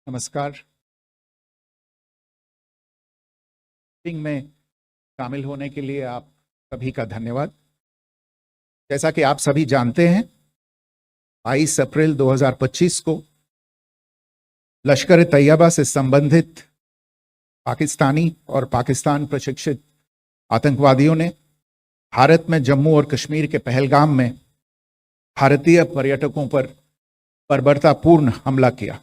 नमस्कार। मीटिंग में शामिल होने के लिए आप सभी का धन्यवाद। जैसा कि आप सभी जानते हैं, 22 अप्रैल 2025 को लश्कर तैयबा से संबंधित पाकिस्तानी और पाकिस्तान प्रशिक्षित आतंकवादियों ने भारत में जम्मू और कश्मीर के पहलगाम में भारतीय पर्यटकों पर बर्बरतापूर्ण हमला किया।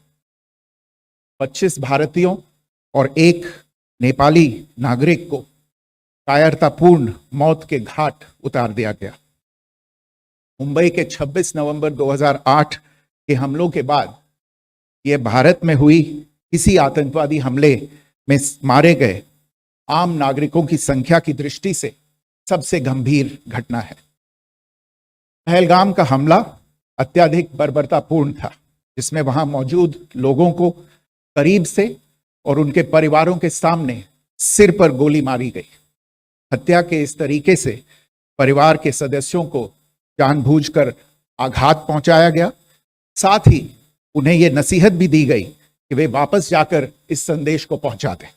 25 भारतीयों और एक नेपाली नागरिक को कायरतापूर्ण मौत के घाट उतार दिया गया। मुंबई के 26 नवंबर 2008 के हमलों के बाद यह भारत में हुई किसी आतंकवादी हमले में मारे गए आम नागरिकों की संख्या की दृष्टि से सबसे गंभीर घटना है। पहलगाम का हमला अत्यधिक बर्बरतापूर्ण था, जिसमें वहां मौजूद लोगों को करीब से और उनके परिवारों के सामने सिर पर गोली मारी गई। हत्या के इस तरीके से परिवार के सदस्यों को जानबूझकर आघात पहुंचाया गया। साथ ही उन्हें यह नसीहत भी दी गई कि वे वापस जाकर इस संदेश को पहुंचा दें।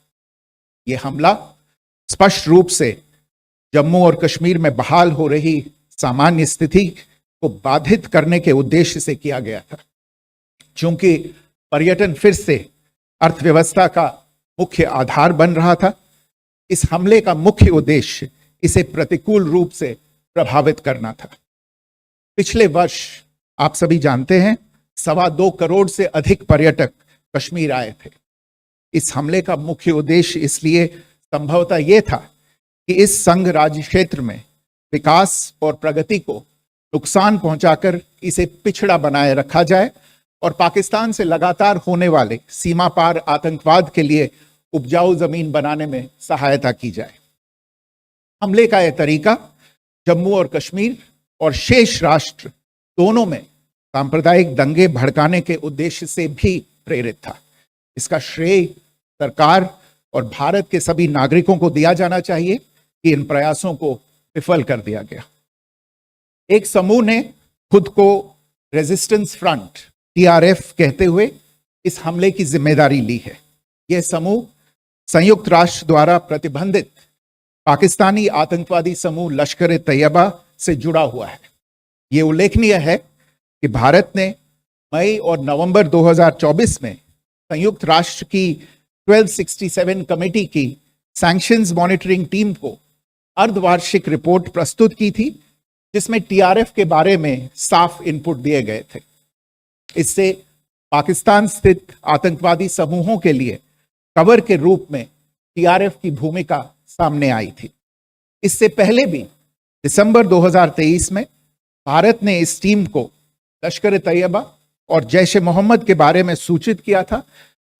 यह हमला स्पष्ट रूप से जम्मू और कश्मीर में बहाल हो रही सामान्य स्थिति को बाधित करने के उद्देश्य से किया गया था। चूंकि पर्यटन फिर से अर्थव्यवस्था का मुख्य आधार बन रहा था, इस हमले का मुख्य उद्देश्य इसे प्रतिकूल रूप से प्रभावित करना था। पिछले वर्ष आप सभी जानते हैं, 2.25 करोड़ से अधिक पर्यटक कश्मीर आए थे। इस हमले का मुख्य उद्देश्य इसलिए संभवतः यह था कि इस संघ राज्य क्षेत्र में विकास और प्रगति को नुकसान पहुंचाकर इसे पिछड़ा बनाए रखा जाए और पाकिस्तान से लगातार होने वाले सीमा पार आतंकवाद के लिए उपजाऊ जमीन बनाने में सहायता की जाए। हमले का यह तरीका जम्मू और कश्मीर और शेष राष्ट्र दोनों में सांप्रदायिक दंगे भड़काने के उद्देश्य से भी प्रेरित था। इसका श्रेय सरकार और भारत के सभी नागरिकों को दिया जाना चाहिए कि इन प्रयासों को विफल कर दिया गया। एक समूह ने खुद को रेजिस्टेंस फ्रंट TRF कहते हुए इस हमले की जिम्मेदारी ली है। यह समूह संयुक्त राष्ट्र द्वारा प्रतिबंधित पाकिस्तानी आतंकवादी समूह लश्कर तैयबा से जुड़ा हुआ है। यह उल्लेखनीय है कि भारत ने मई और नवंबर 2024 में संयुक्त राष्ट्र की 1267 कमेटी की सैंक्शंस मॉनिटरिंग टीम को अर्धवार्षिक रिपोर्ट प्रस्तुत की थी, जिसमें TRF के बारे में साफ इनपुट दिए गए थे। इससे पाकिस्तान स्थित आतंकवादी समूहों के लिए कवर के रूप में TRF की भूमिका सामने आई थी। इससे पहले भी दिसंबर 2023 में भारत ने इस टीम को लश्कर तैयबा और जैश ए मोहम्मद के बारे में सूचित किया था,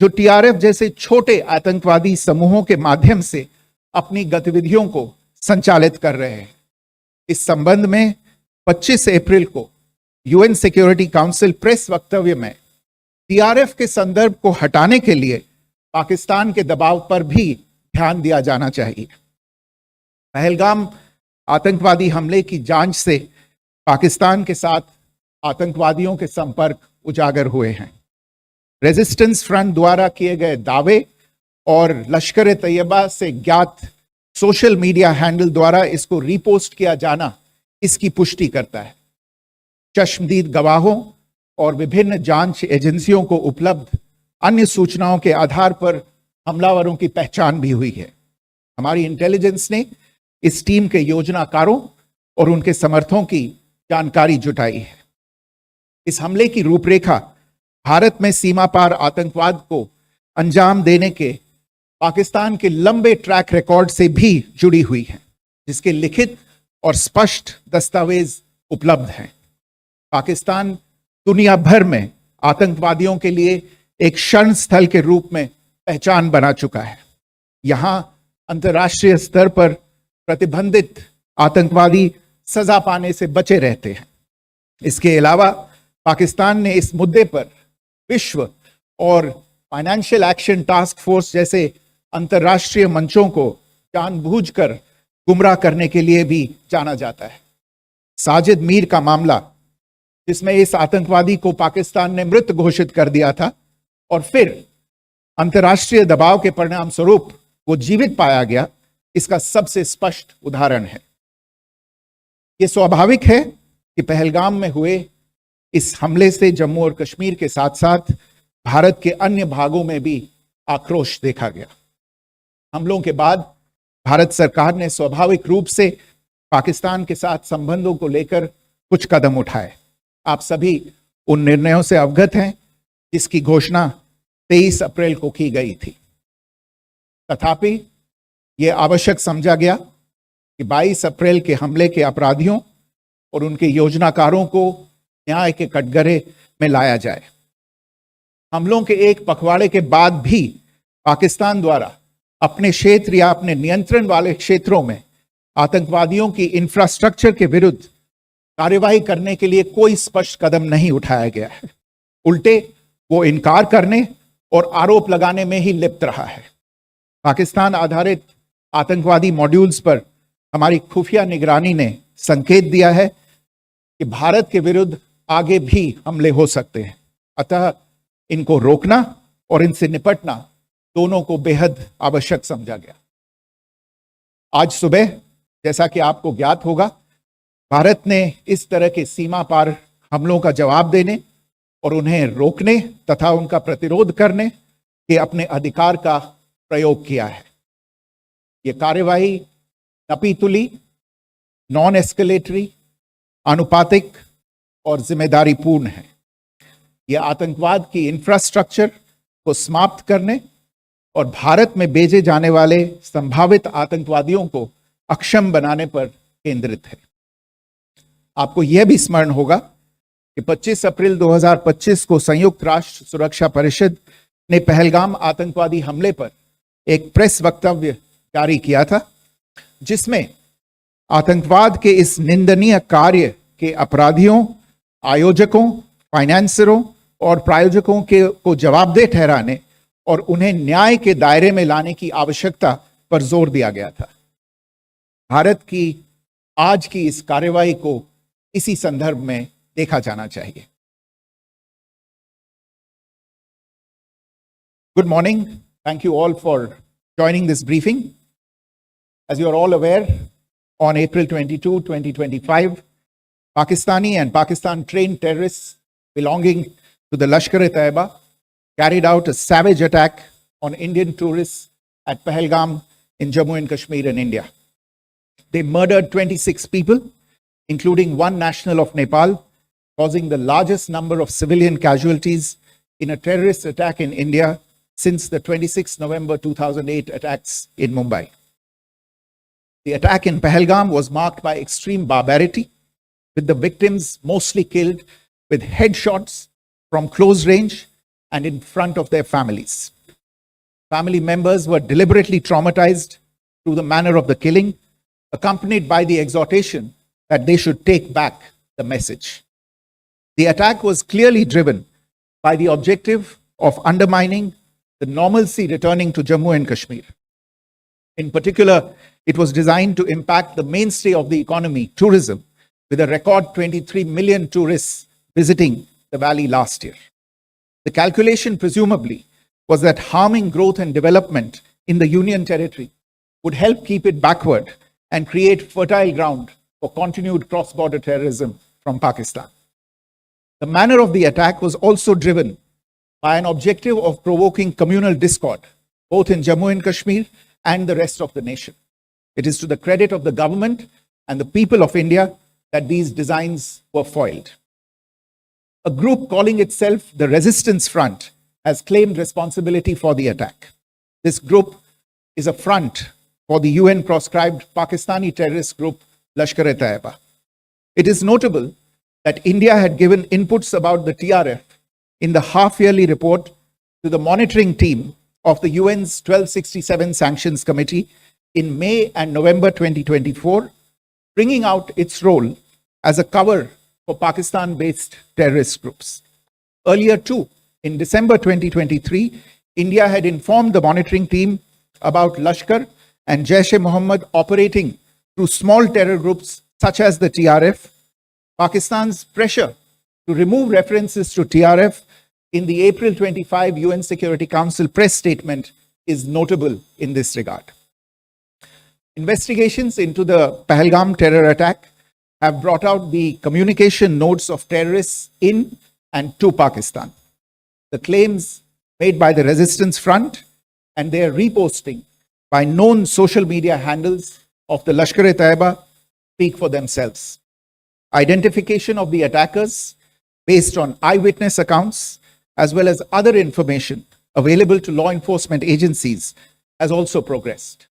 जो टीआरएफ जैसे छोटे आतंकवादी समूहों के माध्यम से अपनी गतिविधियों को संचालित कर रहे हैं। इस संबंध में 25 अप्रैल को यूएन सिक्योरिटी काउंसिल प्रेस वक्तव्य में टीआरएफ के संदर्भ को हटाने के लिए पाकिस्तान के दबाव पर भी ध्यान दिया जाना चाहिए। पहलगाम आतंकवादी हमले की जांच से पाकिस्तान के साथ आतंकवादियों के संपर्क उजागर हुए हैं। रेजिस्टेंस फ्रंट द्वारा किए गए दावे और लश्कर तैयबा से ज्ञात सोशल मीडिया हैंडल द्वारा इसको रीपोस्ट किया जाना इसकी पुष्टि करता है। चश्मदीद गवाहों और विभिन्न जांच एजेंसियों को उपलब्ध अन्य सूचनाओं के आधार पर हमलावरों की पहचान भी हुई है। हमारी इंटेलिजेंस ने इस टीम के योजनाकारों और उनके समर्थकों की जानकारी जुटाई है। इस हमले की रूपरेखा भारत में सीमा पार आतंकवाद को अंजाम देने के पाकिस्तान के लंबे ट्रैक रिकॉर्ड से भी जुड़ी हुई है, जिसके लिखित और स्पष्ट दस्तावेज उपलब्ध हैं। पाकिस्तान दुनिया भर में आतंकवादियों के लिए एक शरण स्थल के रूप में पहचान बना चुका है। यहां अंतर्राष्ट्रीय स्तर पर प्रतिबंधित आतंकवादी सजा पाने से बचे रहते हैं। इसके अलावा पाकिस्तान ने इस मुद्दे पर विश्व और फाइनेंशियल एक्शन टास्क फोर्स जैसे अंतर्राष्ट्रीय मंचों को जानबूझकर गुमराह करने के लिए भी जाना जाता है। साजिद मीर का मामला, जिसमें इस आतंकवादी को पाकिस्तान ने मृत घोषित कर दिया था और फिर अंतर्राष्ट्रीय दबाव के परिणाम स्वरूप वो जीवित पाया गया, इसका सबसे स्पष्ट उदाहरण है। यह स्वाभाविक है कि पहलगाम में हुए इस हमले से जम्मू और कश्मीर के साथ साथ भारत के अन्य भागों में भी आक्रोश देखा गया। हमलों के बाद भारत सरकार ने स्वाभाविक रूप से पाकिस्तान के साथ संबंधों को लेकर कुछ कदम उठाए। आप सभी उन निर्णयों से अवगत हैं जिसकी घोषणा 23 अप्रैल को की गई थी। तथापि यह आवश्यक समझा गया कि 22 अप्रैल के हमले के अपराधियों और उनके योजनाकारों को न्याय के कटघरे में लाया जाए। हमलों के एक पखवाड़े के बाद भी पाकिस्तान द्वारा अपने क्षेत्र या अपने नियंत्रण वाले क्षेत्रों में आतंकवादियों की इंफ्रास्ट्रक्चर के विरुद्ध कार्यवाही करने के लिए कोई स्पष्ट कदम नहीं उठाया गया है। उल्टे वो इनकार करने और आरोप लगाने में ही लिप्त रहा है। पाकिस्तान आधारित आतंकवादी मॉड्यूल्स पर हमारी खुफिया निगरानी ने संकेत दिया है कि भारत के विरुद्ध आगे भी हमले हो सकते हैं। अतः इनको रोकना और इनसे निपटना दोनों को बेहद आवश्यक समझा गया। आज सुबह, जैसा कि आपको ज्ञात होगा, भारत ने इस तरह के सीमा पार हमलों का जवाब देने और उन्हें रोकने तथा उनका प्रतिरोध करने के अपने अधिकार का प्रयोग किया है। यह कार्यवाही नपीतुली, नॉन एस्केलेटरी, आनुपातिक और जिम्मेदारीपूर्ण है। यह आतंकवाद की इंफ्रास्ट्रक्चर को समाप्त करने और भारत में भेजे जाने वाले संभावित आतंकवादियों को अक्षम बनाने पर केंद्रित है। आपको यह भी स्मरण होगा कि 25 अप्रैल 2025 को संयुक्त राष्ट्र सुरक्षा परिषद ने पहलगाम आतंकवादी हमले पर एक प्रेस वक्तव्य जारी किया था, जिसमें आतंकवाद के इस निंदनीय कार्य के अपराधियों, आयोजकों, फाइनेंसरों और प्रायोजकों को जवाबदेह ठहराने और उन्हें न्याय के दायरे में लाने की आवश्यकता पर जोर दिया गया था। भारत की आज की इस कार्यवाही को इसी संदर्भ में देखा जाना चाहिए। Good morning. Thank you all for joining this briefing. As you are all aware, on April 22, 2025, Pakistani and Pakistan-trained terrorists belonging to the Lashkar-e-Taiba carried out a savage attack on Indian tourists at Pahalgam in Jammu and Kashmir in India. They murdered 26 people, including one national of Nepal, causing the largest number of civilian casualties in a terrorist attack in India since the 26 November 2008 attacks in Mumbai. The attack in Pahalgam was marked by extreme barbarity, with the victims mostly killed with headshots from close range and in front of their families. Family members were deliberately traumatized through the manner of the killing, accompanied by the exhortation that they should take back the message. The attack was clearly driven by the objective of undermining the normalcy returning to Jammu and Kashmir. In particular, it was designed to impact the mainstay of the economy, tourism, with a record 23 million tourists visiting the valley last year. The calculation, presumably, was that harming growth and development in the Union Territory would help keep it backward and create fertile ground for continued cross-border terrorism from Pakistan. The manner of the attack was also driven by an objective of provoking communal discord, both in Jammu and Kashmir and the rest of the nation. It is to the credit of the government and the people of India that these designs were foiled. A group calling itself the Resistance Front has claimed responsibility for the attack. This group is a front for the UN-proscribed Pakistani terrorist group Lashkar-e-Taiba. It is notable that India had given inputs about the TRF in the half-yearly report to the monitoring team of the UN's 1267 Sanctions Committee in May and November 2024, bringing out its role as a cover for Pakistan-based terrorist groups. Earlier too, in December 2023, India had informed the monitoring team about Lashkar and Jaish-e-Mohammed operating through small terror groups such as the TRF. Pakistan's pressure to remove references to TRF in the April 25 UN Security Council press statement is notable in this regard. Investigations into the Pahalgam terror attack have brought out the communication notes of terrorists in and to Pakistan. The claims made by the Resistance Front and their reposting by known social media handles of the Lashkar-e-Taiba speak for themselves. Identification of the attackers based on eyewitness accounts as well as other information available to law enforcement agencies has also progressed.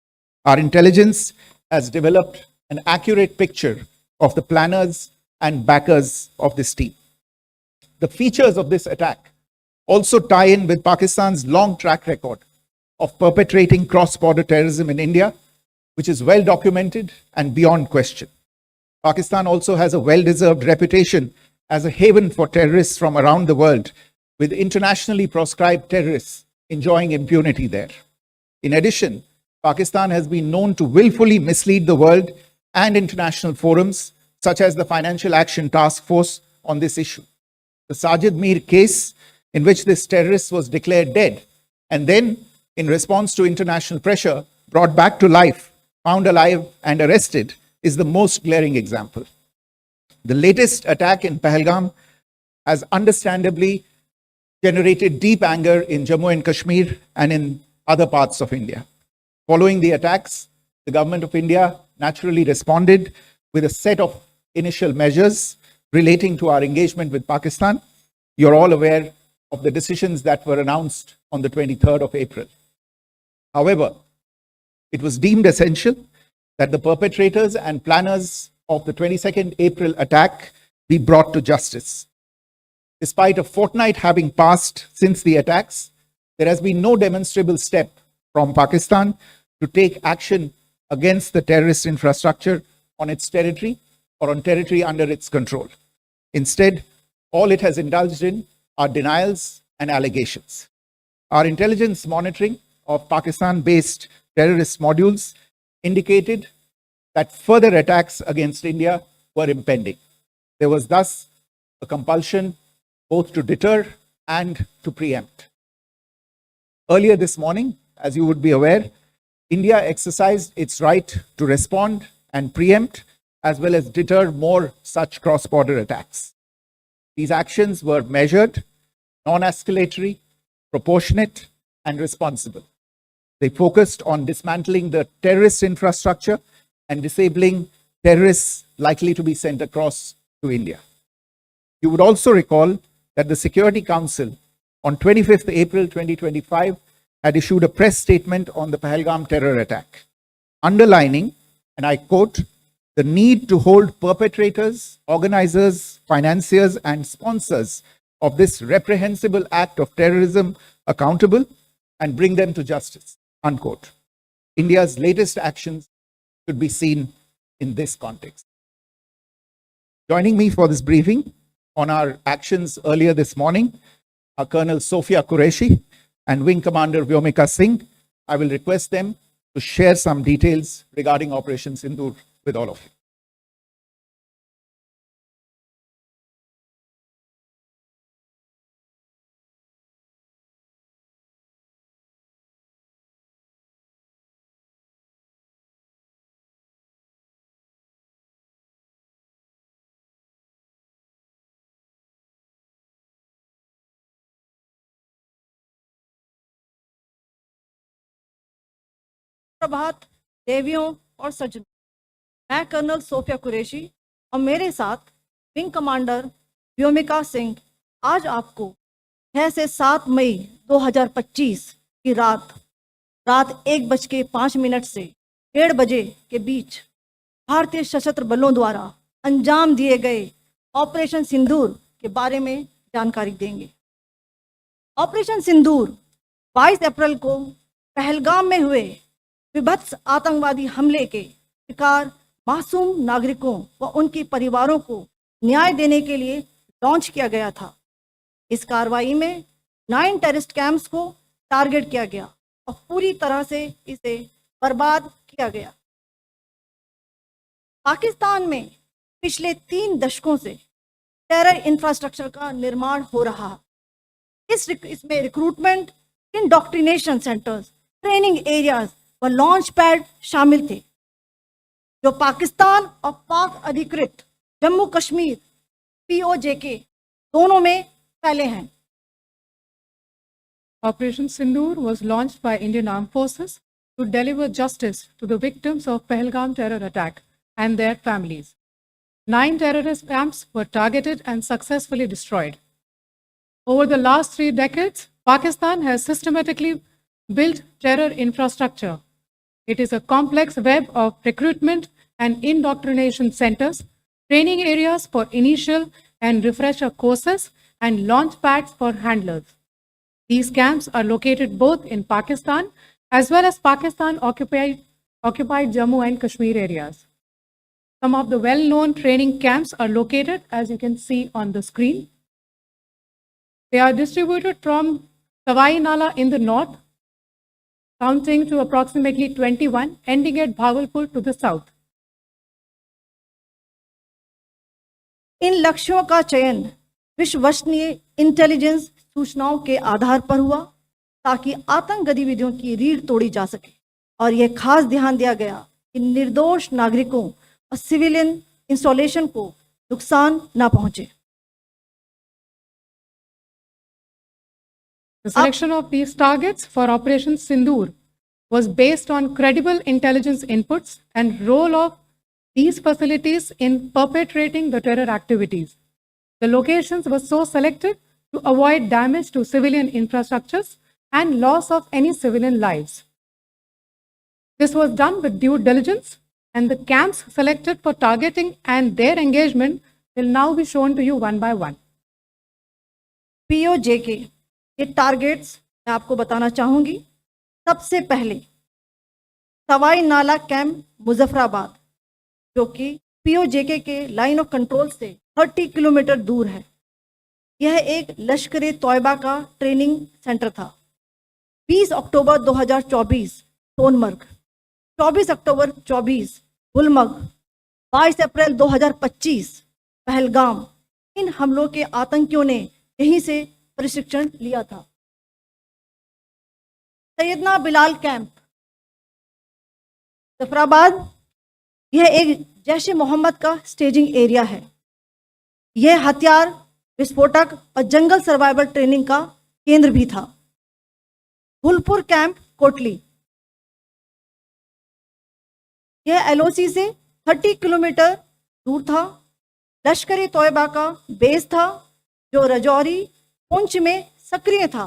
Our intelligence has developed an accurate picture of the planners and backers of this team. The features of this attack also tie in with Pakistan's long track record of perpetrating cross-border terrorism in India, which is well documented and beyond question. Pakistan also has a well-deserved reputation as a haven for terrorists from around the world, with internationally proscribed terrorists enjoying impunity there. In addition, Pakistan has been known to willfully mislead the world and international forums, such as the Financial Action Task Force, on this issue. The Sajid Mir case, in which this terrorist was declared dead and then, in response to international pressure, brought back to life, found alive and arrested, is the most glaring example. The latest attack in Pahalgam has understandably generated deep anger in Jammu and Kashmir and in other parts of India. Following the attacks, the government of India naturally responded with a set of initial measures relating to our engagement with Pakistan. You're all aware of the decisions that were announced on the 23rd of April. However, it was deemed essential that the perpetrators and planners of the 22nd April attack be brought to justice. Despite a fortnight having passed since the attacks, there has been no demonstrable step from Pakistan to take action against the terrorist infrastructure on its territory or on territory under its control. Instead, all it has indulged in are denials and allegations. Our intelligence monitoring of Pakistan-based terrorist modules indicated that further attacks against India were impending. There was thus a compulsion both to deter and to preempt. Earlier this morning, as you would be aware, India exercised its right to respond and preempt as well as deter more such cross-border attacks. These actions were measured, non-escalatory, proportionate, and responsible. They focused on dismantling the terrorist infrastructure and disabling terrorists likely to be sent across to India. You would also recall that the Security Council on 25th April 2025 had issued a press statement on the Pahalgam terror attack, underlining and I quote, the need to hold perpetrators, organizers, financiers, and sponsors of this reprehensible act of terrorism accountable and bring them to justice, unquote. India's latest actions should be seen in this context. Joining me for this briefing on our actions earlier this morning are Colonel Sophia Qureshi and Wing Commander Vyomika Singh. I will request them to share some details regarding Operation Sindoor with all of you. प्रभात देवियों और सज्जनों, मैं colonel Sophia Qureshi और मेरे साथ wing commander Vyomika Singh आज आपको 6 से 7 मई 2025 की रात 1:05 से 1:30 बजे के बीच भारतीय सशस्त्र बलों द्वारा अंजाम दिए गए ऑपरेशन सिंदूर के बारे में जानकारी देंगे। ऑपरेशन सिंदूर 22 अप्रैल को पहलगाम में हुए विभत्स आतंकवादी हमले के शिकार मासूम नागरिकों व उनके परिवारों को न्याय देने के लिए लॉन्च किया गया था। इस कार्रवाई में 9 टेररिस्ट कैंप्स को टारगेट किया गया और पूरी तरह से इसे बर्बाद किया गया। पाकिस्तान में पिछले 3 दशकों से टेरर इंफ्रास्ट्रक्चर का निर्माण हो रहा है। इसमें recruitment, indoctrination centres, training areas व लॉन्च पैड शामिल थे, जो पाकिस्तान और पाक अधिकृत जम्मू कश्मीर POJK दोनों में फैले हैं। Operation Sindoor was launched by Indian Armed Forces to deliver justice to the victims of Pahalgam terror attack and their families. 9 terrorist camps were targeted and successfully destroyed. Over the last 3 decades, Pakistan has systematically built terror infrastructure. It is a complex web of recruitment and indoctrination centers, training areas for initial and refresher courses, and launch pads for handlers. These camps are located both in Pakistan as well as Pakistan occupied Jammu and Kashmir areas. Some of the well-known training camps are located, as you can see on the screen. They are distributed from Sawai Nala in the north, counting to approximately 21, ending at Bhagalpur to the south. इन लक्ष्यों का चयन विश्वसनीय intelligence सूचनाओं के आधार पर हुआ ताकि आतंक गतिविधियों की रीढ़ तोड़ी जा सके, और यह खास ध्यान दिया गया कि निर्दोष नागरिकों और सिविलियन इंस्टॉलेशन को नुकसान न पहुंचे। The selection of these targets for Operation Sindoor was based on credible intelligence inputs and role of these facilities in perpetrating the terror activities. The locations were so selected to avoid damage to civilian infrastructures and loss of any civilian lives. This was done with due diligence, and the camps selected for targeting and their engagement will now be shown to you one by one. POJK ये targets मैं आपको बताना चाहूंगी। सबसे पहले सवाई नाला camp Muzaffarabad, जो कि POJK के लाइन ऑफ कंट्रोल से 30 किलोमीटर दूर है। यह एक लश्कर तोयबा का ट्रेनिंग सेंटर था। 20 अक्टूबर 2024 सोनमर्ग, 24 अक्टूबर 24 गुलमर्ग, 22 अप्रैल 2025 पहलगाम, इन हमलों के आतंकियों ने यहीं से प्रशिक्षण लिया था। सैयदना बिलाल कैंप जफराबाद, यह एक जैश ए मोहम्मद का स्टेजिंग एरिया है। यह हथियार, विस्फोटक और जंगल सर्वाइवल ट्रेनिंग का केंद्र भी था। गुलपुर कैंप कोटली, यह LOC से 30 किलोमीटर दूर था। लश्कर तोयबा का बेस था, जो रजौरी पुंछ में सक्रिय था।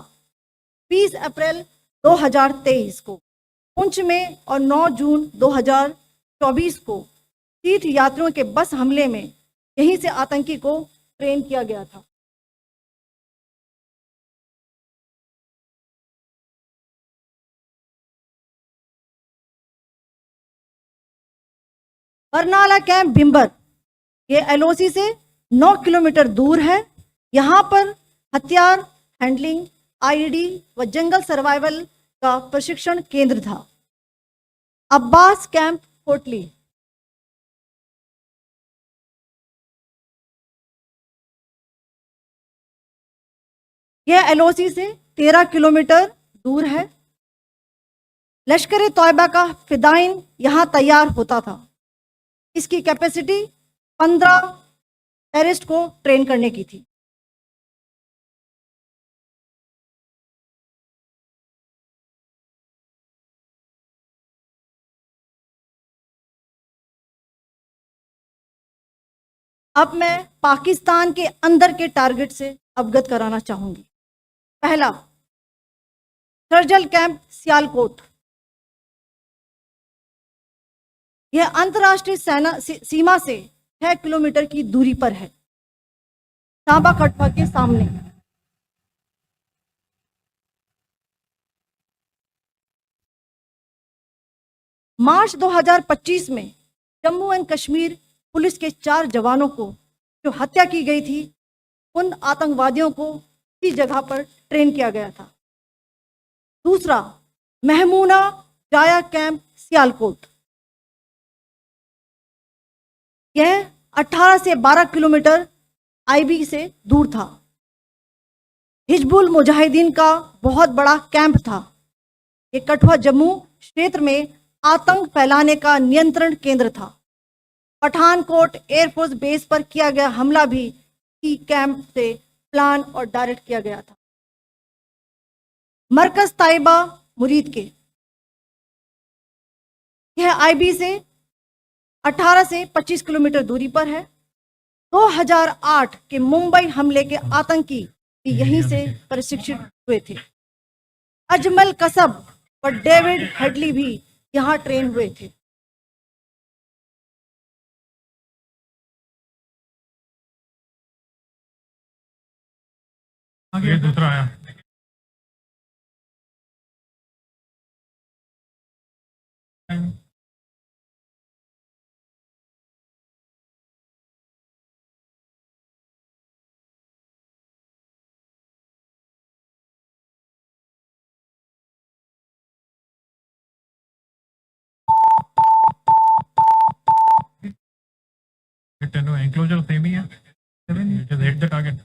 20 अप्रैल 2023 को पुंछ में और 9 जून 24 को तीर्थ यात्रियों के बस हमले में यहीं से आतंकी को ट्रेन किया गया था। बरनाला कैंप भिंबर ये एलओसी से 9 किलोमीटर दूर है। यहाँ पर हथियार हैंडलिंग, आईईडी व जंगल सर्वाइवल का प्रशिक्षण केंद्र था। अब्बास कैंप कोटली यह एलओसी से 13 किलोमीटर दूर है। लश्कर ए तौयबा का फिदाइन यहाँ तैयार होता था। इसकी कैपेसिटी 15 टेररिस्ट को ट्रेन करने की थी। अब मैं पाकिस्तान के अंदर के टारगेट से अवगत कराना चाहूंगी। पहला, सर्जल कैंप सियालकोट। यह अंतर्राष्ट्रीय सीमा से 6 किलोमीटर की दूरी पर है, सांबा कटवा के सामने। मार्च 2025 में जम्मू एंड कश्मीर पुलिस के 4 जवानों को जो हत्या की गई थी, उन आतंकवादियों को इस जगह पर ट्रेन किया गया था। दूसरा, महमूना जाया कैंप सियालकोट। यह 18 से 12 किलोमीटर आईबी से दूर था। हिजबुल मुजाहिदीन का बहुत बड़ा कैंप था। ये कठुआ जम्मू क्षेत्र में आतंक फैलाने का नियंत्रण केंद्र था। पठानकोट एयरफोर्स बेस पर किया गया हमला भी इसी कैंप से प्लान और डायरेक्ट किया गया था। मरकज ताइबा मुरीद के, यह आईबी से 18 से 25 किलोमीटर दूरी पर है। 2008 के मुंबई हमले के आतंकी भी यहीं से प्रशिक्षित हुए थे। अजमल कसब और डेविड हेडली भी यहाँ ट्रेन हुए थे। आगे दूसरा आया। एंक्लोजर सेम ही है। Just hit the target.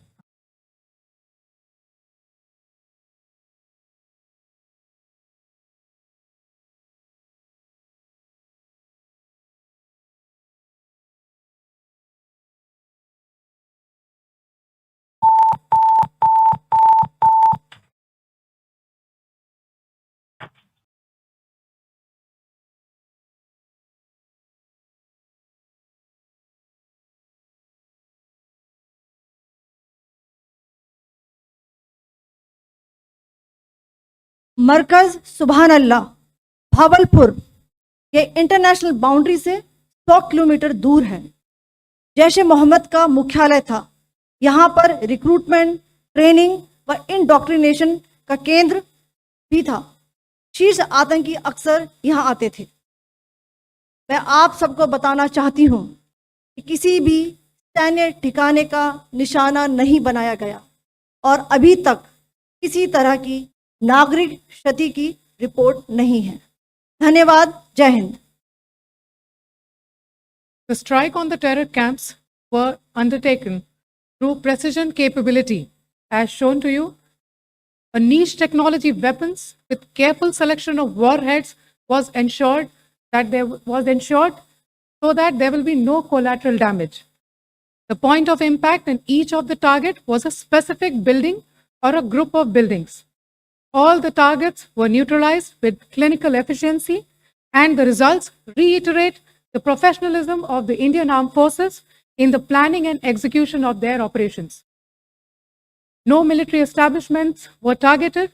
मरकज सुभान अल्लाह भावलपुर, ये इंटरनेशनल बाउंड्री से 100 किलोमीटर दूर है। जैश ए मोहम्मद का मुख्यालय था। यहाँ पर रिक्रूटमेंट, ट्रेनिंग व इंडोक्ट्रिनेशन का केंद्र भी था। शीर्ष आतंकी अक्सर यहाँ आते थे। मैं आप सबको बताना चाहती हूँ कि किसी भी सैन्य ठिकाने का निशाना नहीं बनाया गया और अभी तक किसी तरह की नागरिक क्षति की रिपोर्ट नहीं है। धन्यवाद। जय Hind. The strike on the terror camps were undertaken through precision capability, as shown to you. A niche technology weapons with careful selection of warheads was ensured so that there will be no collateral damage. The point of impact in each of the target was a specific building or a group of buildings. All the targets were neutralized with clinical efficiency, and the results reiterate the professionalism of the Indian Armed Forces in the planning and execution of their operations. No military establishments were targeted.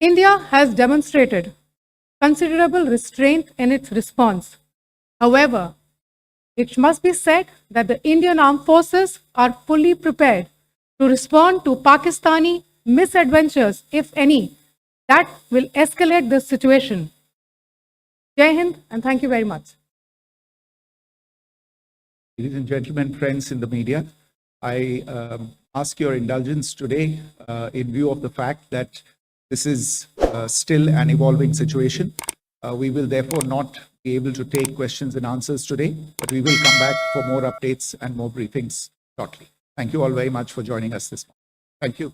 India has demonstrated considerable restraint in its response. However, it must be said that the Indian Armed Forces are fully prepared to respond to Pakistani misadventures, if any, that will escalate the situation. Jai Hind, and thank you very much. Ladies and gentlemen, friends in the media, I ask your indulgence today in view of the fact that this is still an evolving situation. We will therefore not be able to take questions and answers today, but we will come back for more updates and more briefings shortly. Thank you all very much for joining us this morning. Thank you.